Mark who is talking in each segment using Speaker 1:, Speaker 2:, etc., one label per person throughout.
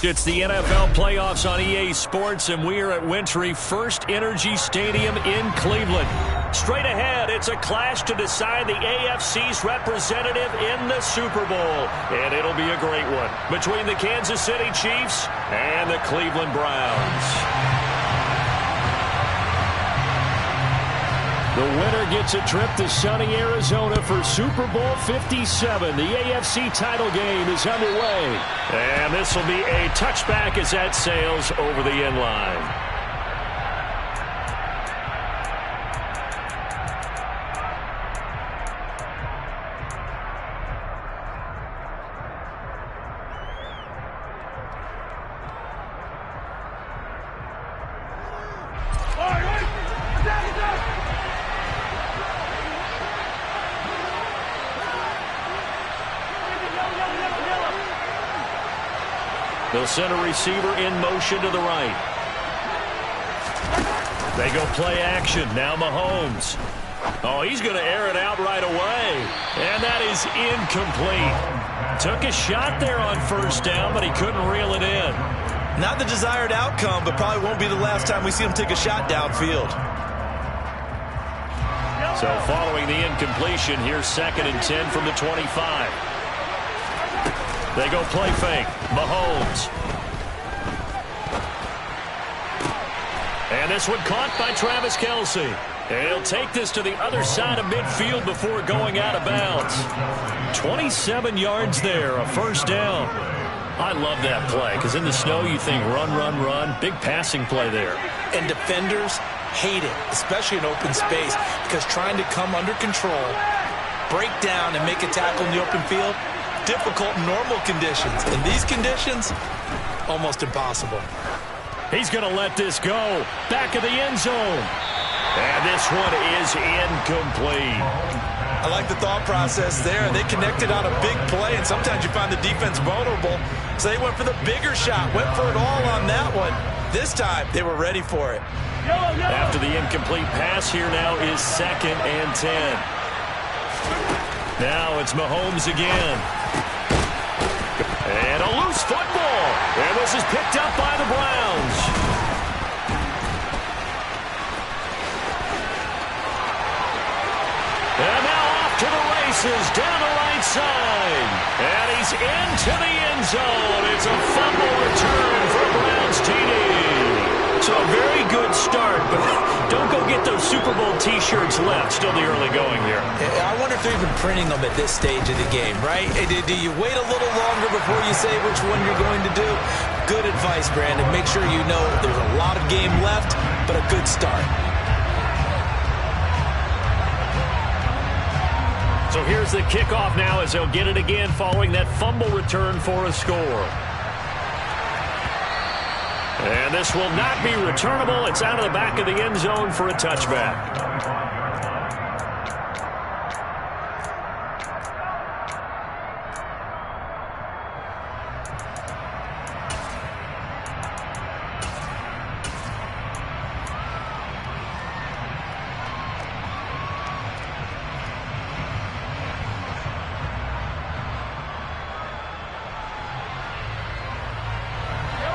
Speaker 1: It's the NFL playoffs on EA Sports, and we are at Wintry First Energy Stadium in Cleveland. Straight ahead, it's a clash to decide the AFC's representative in the Super Bowl. And it'll be a great one between the Kansas City Chiefs and the Cleveland Browns. The winner gets a trip to sunny Arizona for Super Bowl 57. The AFC title game is underway. And this will be a touchback as that sails over the end line. They'll send a receiver in motion to the right. They go play action. Now Mahomes. Oh, he's going to air it out right away. And that is incomplete. Took a shot there on first down, but he couldn't reel it in.
Speaker 2: Not the desired outcome, but probably won't be the last time we see him take a shot downfield.
Speaker 1: So following the incompletion, here's 2nd and 10 from the 25. They go play fake. Mahomes. And this one caught by Travis Kelce. And he'll take this to the other side of midfield before going out of bounds. 27 yards there, a first down. I love that play because in the snow you think run, run, run. Big passing play there.
Speaker 2: And defenders hate it, especially in open space, because trying to come under control, break down, and make a tackle in the open field, difficult in normal conditions. In these conditions, almost impossible.
Speaker 1: He's going to let this go. Back of the end zone. And this one is incomplete.
Speaker 2: I like the thought process there. They connected on a big play, and sometimes you find the defense vulnerable. So they went for the bigger shot, went for it all on that one. This time, they were ready for it.
Speaker 1: After the incomplete pass, here now is 2nd and 10. Now it's Mahomes again. And a loose football. And this is picked up by the Browns. And now off to the races down the right side. And he's into the end zone. It's a fumble return for Browns TD. So a very good start, but don't go get those Super Bowl T-shirts left. Still the early going here.
Speaker 2: I wonder if they're even printing them at this stage of the game, right? Do you wait a little longer before you say which one you're going to do? Good advice, Brandon. Make sure you know there's a lot of game left, but a good start.
Speaker 1: So here's the kickoff now as they'll get it again following that fumble return for a score. And this will not be returnable. It's out of the back of the end zone for a touchback.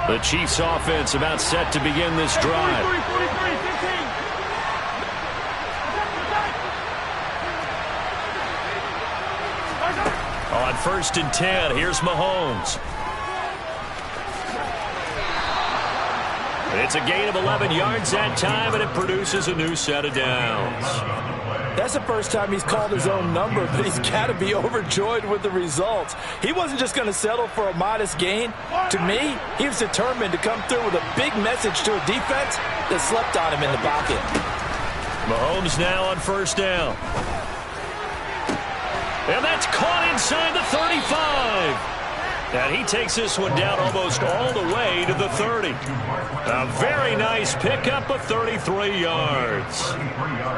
Speaker 1: The Chiefs offense about set to begin this drive. On 1st and 10, here's Mahomes. It's a gain of 11 yards that time, and it produces a new set of downs.
Speaker 3: That's the first time he's called his own number, but he's got to be overjoyed with the results. He wasn't just going to settle for a modest gain. To me, he was determined to come through with a big message to a defense that slept on him in the pocket.
Speaker 1: Mahomes now on 1st down. And that's caught inside the 35. And he takes this one down almost all the way to the 30. A very nice pickup of 33 yards.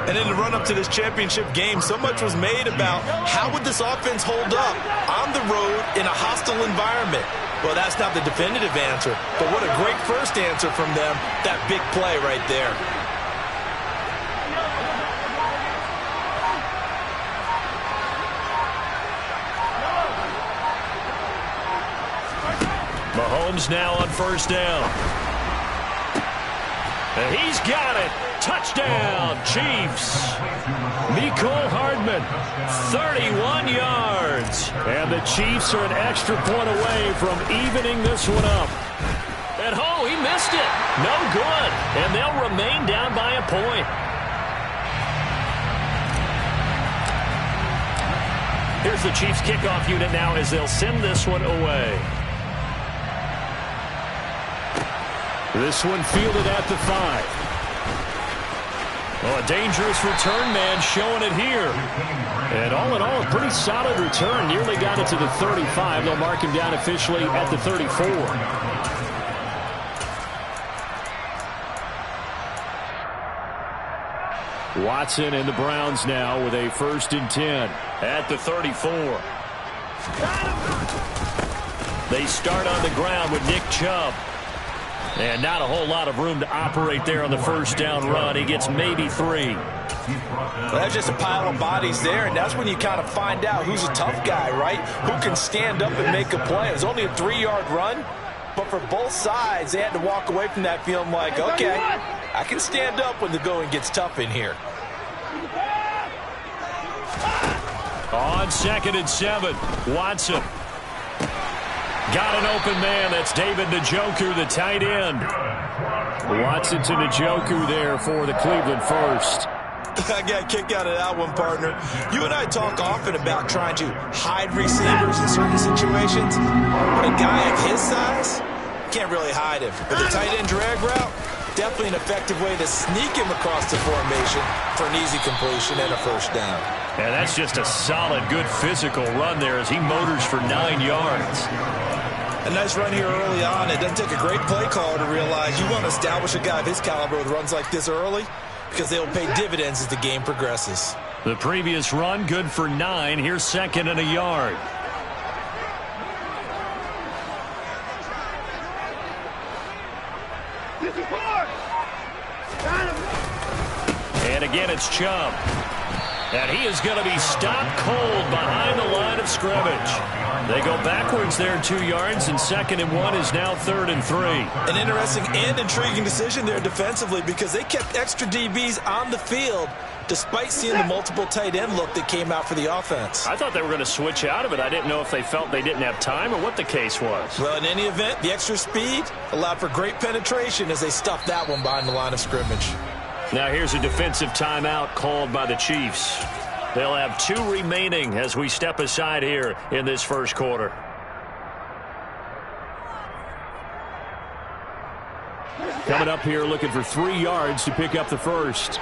Speaker 2: And in the run-up to this championship game, so much was made about how would this offense hold up on the road in a hostile environment. Well, that's not the definitive answer, but what a great first answer from them, that big play right there.
Speaker 1: Mahomes now on first down. And he's got it. Touchdown, Chiefs. Mecole Hardman, 31 yards. And the Chiefs are an extra point away from evening this one up. And, oh, he missed it. No good. And they'll remain down by a point. Here's the Chiefs kickoff unit now as they'll send this one away. This one fielded at the 5. Oh, a dangerous return man showing it here. And all in all, a pretty solid return. Nearly got it to the 35. They'll mark him down officially at the 34. Watson and the Browns now with a 1st and 10 at the 34. They start on the ground with Nick Chubb. And not a whole lot of room to operate there on the first down run. He gets maybe 3.
Speaker 3: Well, that's just a pile of bodies there, and that's when you kind of find out who's a tough guy, right? Who can stand up and make a play. It was only a 3-yard run, but for both sides, they had to walk away from that feeling like, okay, I can stand up when the going gets tough in here.
Speaker 1: On 2nd and 7, Watson. Got an open man. That's David Njoku, the tight end. Watson to Njoku there for the Cleveland first.
Speaker 2: I got a kick out of that one, partner. You and I talk often about trying to hide receivers in certain situations. But a guy of his size can't really hide him. But the tight end drag route, definitely an effective way to sneak him across the formation for an easy completion and a first down.
Speaker 1: And that's just a solid, good physical run there as he motors for 9 yards.
Speaker 2: A nice run here early on. It doesn't take a great play caller to realize you want to establish a guy of his caliber with runs like this early because they will pay dividends as the game progresses.
Speaker 1: The previous run, good for 9. Here's 2nd and a yard. And again, it's Chubb. And he is going to be stopped cold behind the line of scrimmage. They go backwards there 2 yards, and 2nd and 1 is now 3rd and 3.
Speaker 2: An interesting and intriguing decision there defensively because they kept extra DBs on the field despite seeing the multiple tight end look that came out for the offense.
Speaker 1: I thought they were going to switch out of it. I didn't know if they felt they didn't have time or what the case was.
Speaker 2: Well, in any event, the extra speed allowed for great penetration as they stuffed that one behind the line of scrimmage.
Speaker 1: Now here's a defensive timeout called by the Chiefs. They'll have 2 remaining as we step aside here in this first quarter. Coming up here looking for 3 yards to pick up the first.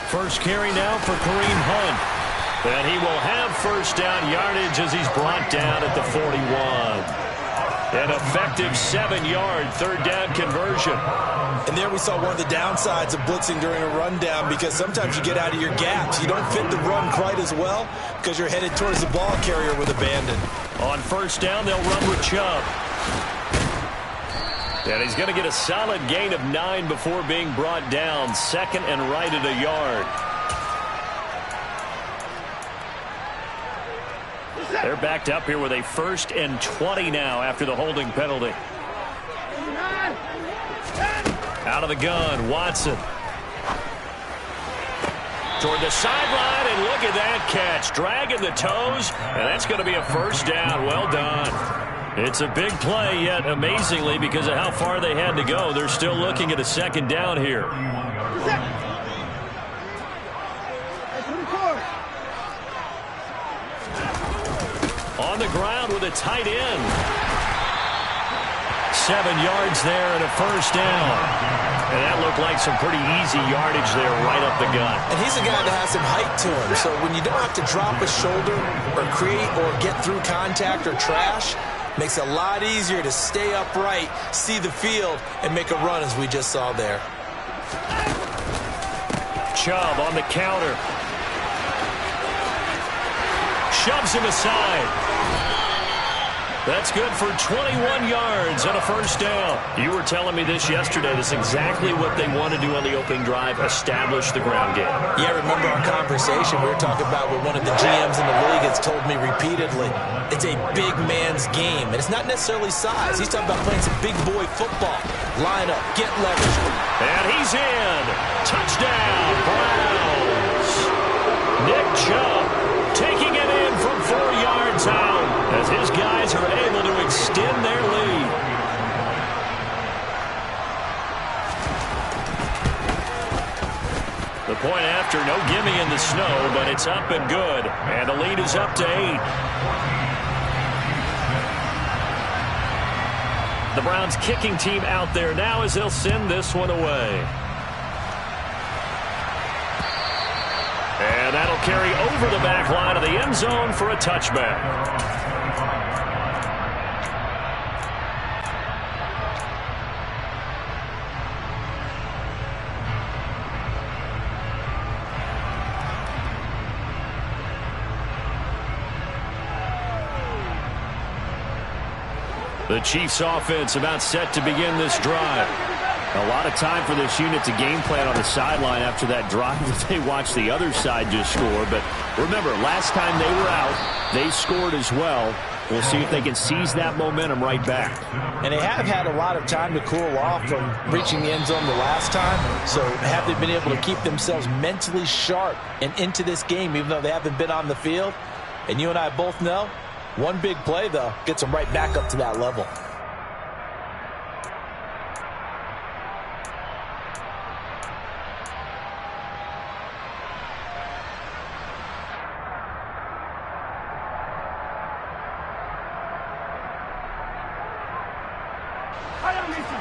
Speaker 1: First carry now for Kareem Hunt. And he will have first down yardage as he's brought down at the 41. An effective 7-yard third down conversion.
Speaker 2: And there we saw one of the downsides of blitzing during a rundown because sometimes you get out of your gaps. You don't fit the run quite as well because you're headed towards the ball carrier with abandon.
Speaker 1: On first down, they'll run with Chubb. And he's going to get a solid gain of 9 before being brought down. 2nd and right at a yard. They're backed up here with a 1st and 20 now after the holding penalty. Out of the gun, Watson. Toward the sideline, and look at that catch. Dragging the toes, and that's going to be a first down. Well done. It's a big play, yet amazingly, because of how far they had to go, they're still looking at a 2nd down here. On the ground with a tight end. 7 yards there and a first down. And that looked like some pretty easy yardage there right up the gut.
Speaker 2: And he's a guy that has some height to him. So when you don't have to drop a shoulder or create or get through contact or trash, makes it a lot easier to stay upright, see the field, and make a run as we just saw there.
Speaker 1: Chubb on the counter. Shoves him aside. That's good for 21 yards and a first down. You were telling me this yesterday. This is exactly what they want to do on the opening drive, establish the ground game.
Speaker 3: Yeah, remember our conversation? We were talking about what one of the GMs in the league has told me repeatedly. It's a big man's game, and it's not necessarily size. He's talking about playing some big boy football. Line up, get leverage.
Speaker 1: And he's in. Touchdown, Browns. Nick Chubb taking it in from 4 yards out as his guys are able to extend their lead. The point after, no gimme in the snow, but it's up and good. And the lead is up to 8. The Browns kicking team out there now as they'll send this one away. And that'll carry over the back line of the end zone for a touchback. The Chiefs offense about set to begin this drive. A lot of time for this unit to game plan on the sideline after that drive that they watched the other side just score. But remember, last time they were out, they scored as well. We'll see if they can seize that momentum right back.
Speaker 3: And they have had a lot of time to cool off from reaching the end zone the last time. So have they been able to keep themselves mentally sharp and into this game, even though they haven't been on the field? And you and I both know, one big play, though, gets them right back up to that level.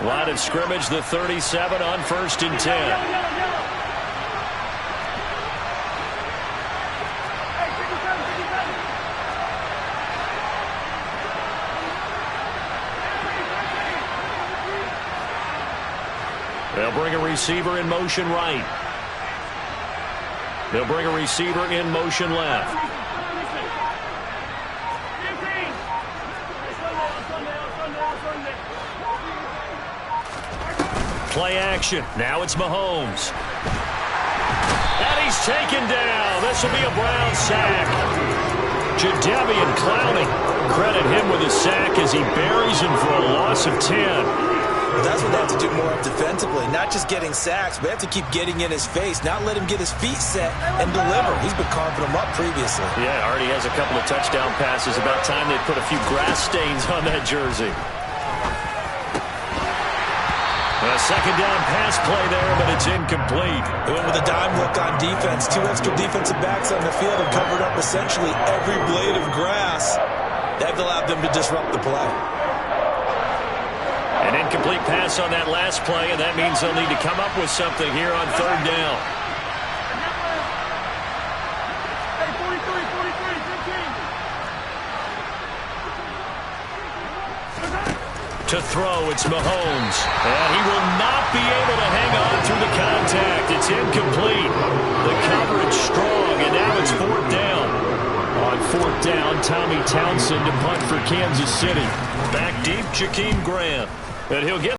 Speaker 1: Line of scrimmage, the 37 on 1st and 10. They'll bring a receiver in motion right. They'll bring a receiver in motion left. Play action. Now it's Mahomes. And he's taken down. This will be a Brown sack. Jadeveon Clowney. Credit him with a sack as he buries him for a loss of 10.
Speaker 3: Well, that's what they have to do more of defensively. Not just getting sacks, but they have to keep getting in his face, not let him get his feet set and deliver. He's been carving them up previously.
Speaker 1: Yeah, already has a couple of touchdown passes. About time they put a few grass stains on that jersey. A second down pass play there, but it's incomplete.
Speaker 3: They went with a dime look on defense. 2 extra defensive backs on the field and covered up essentially every blade of grass. That allowed them to disrupt the play.
Speaker 1: An incomplete pass on that last play, and that means they'll need to come up with something here on 3rd down. To throw, it's Mahomes. And he will not be able to hang on through the contact. It's incomplete. The coverage strong, and now it's 4th down. On 4th down, Tommy Townsend to punt for Kansas City. Back deep, Jakeem Grant. And he'll get